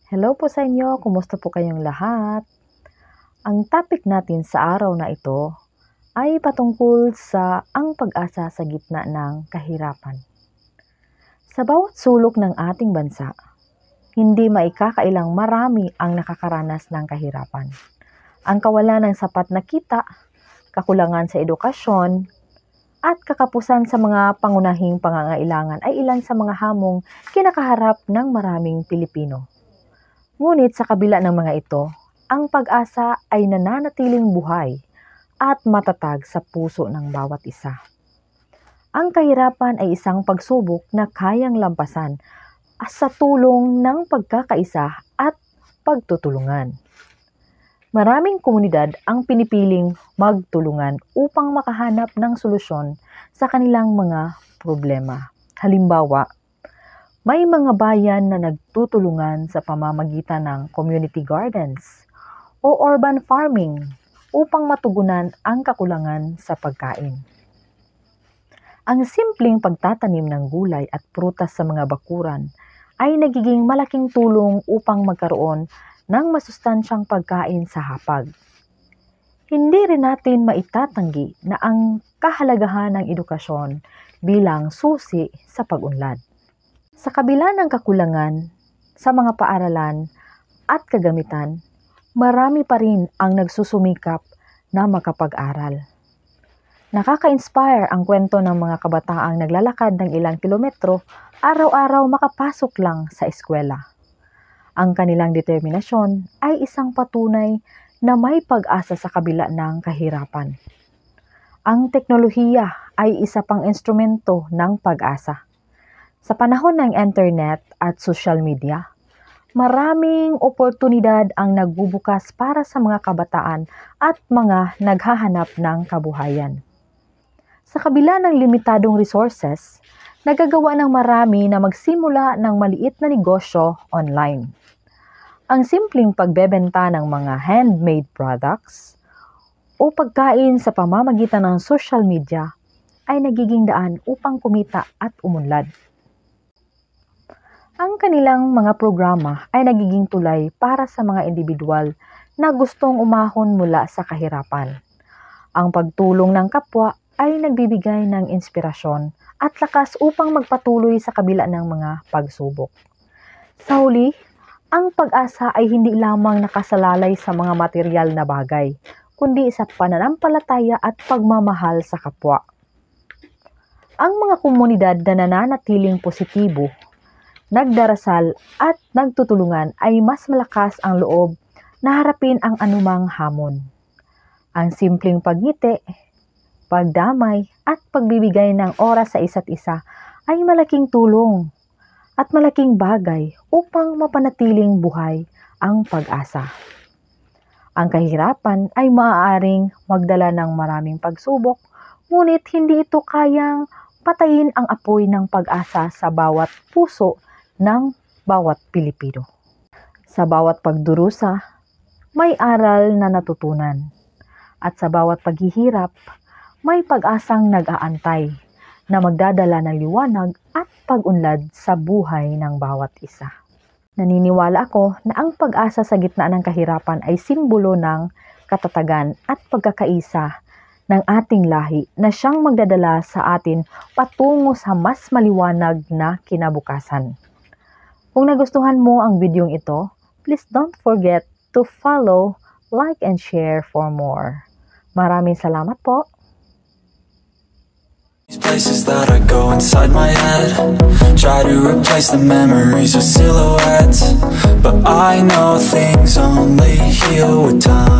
Hello po sa inyo, kumusta po kayong lahat? Ang topic natin sa araw na ito ay patungkol sa ang pag-asa sa gitna ng kahirapan. Sa bawat sulok ng ating bansa, hindi maikakailang marami ang nakakaranas ng kahirapan. Ang kawalan ng sapat na kita, kakulangan sa edukasyon, at kakapusan sa mga pangunahing pangangailangan ay ilan sa mga hamong kinakaharap ng maraming Pilipino. Ngunit sa kabila ng mga ito, ang pag-asa ay nananatiling buhay at matatag sa puso ng bawat isa. Ang kahirapan ay isang pagsubok na kayang lampasan sa tulong ng pagkakaisa at pagtutulungan. Maraming komunidad ang pinipiling magtulungan upang makahanap ng solusyon sa kanilang mga problema. Halimbawa, may mga bayan na nagtutulungan sa pamamagitan ng community gardens o urban farming upang matugunan ang kakulangan sa pagkain. Ang simpleng pagtatanim ng gulay at prutas sa mga bakuran ay nagiging malaking tulong upang magkaroon ng masustansyang pagkain sa hapag. Hindi rin natin maitatanggi na ang kahalagahan ng edukasyon bilang susi sa pag-unlad. Sa kabila ng kakulangan sa mga paaralan at kagamitan, marami pa rin ang nagsusumikap na makapag-aral. Nakaka-inspire ang kwento ng mga kabataang naglalakad ng ilang kilometro araw-araw makapasok lang sa eskwela. Ang kanilang determinasyon ay isang patunay na may pag-asa sa kabila ng kahirapan. Ang teknolohiya ay isa pang instrumento ng pag-asa. Sa panahon ng internet at social media, maraming oportunidad ang nagbubukas para sa mga kabataan at mga naghahanap ng kabuhayan. Sa kabila ng limitadong resources, nagagawa ng marami na magsimula ng maliit na negosyo online. Ang simpleng pagbebenta ng mga handmade products o pagkain sa pamamagitan ng social media ay nagiging daan upang kumita at umunlad. Ang kanilang mga programa ay nagiging tulay para sa mga individual na gustong umahon mula sa kahirapan. Ang pagtulong ng kapwa ay nagbibigay ng inspirasyon at lakas upang magpatuloy sa kabila ng mga pagsubok. Sa huli, ang pag-asa ay hindi lamang nakasalalay sa mga material na bagay, kundi sa pananampalataya at pagmamahal sa kapwa. Ang mga komunidad na nananatiling positibo, nagdarasal at nagtutulungan ay mas malakas ang loob na harapin ang anumang hamon. Ang simpleng pagngiti, pagdamay at pagbibigay ng oras sa isa't isa ay malaking tulong at malaking bagay upang mapanatiling buhay ang pag-asa. Ang kahirapan ay maaaring magdala ng maraming pagsubok, ngunit hindi ito kayang patayin ang apoy ng pag-asa sa bawat puso ng bawat Pilipino. Sa bawat pagdurusa, may aral na natutunan. At sa bawat paghihirap, may pag-asang nag-aantay na magdadala ng liwanag at pag-unlad sa buhay ng bawat isa. Naniniwala ako na ang pag-asa sa gitna ng kahirapan ay simbolo ng katatagan at pagkakaisa ng ating lahi na siyang magdadala sa atin patungo sa mas maliwanag na kinabukasan. Kung nagustuhan mo ang videong ito, please don't forget to follow, like, and share for more. Maraming salamat po. These places that I go inside my head, try to replace the memories with silhouettes, but I know things only heal with time.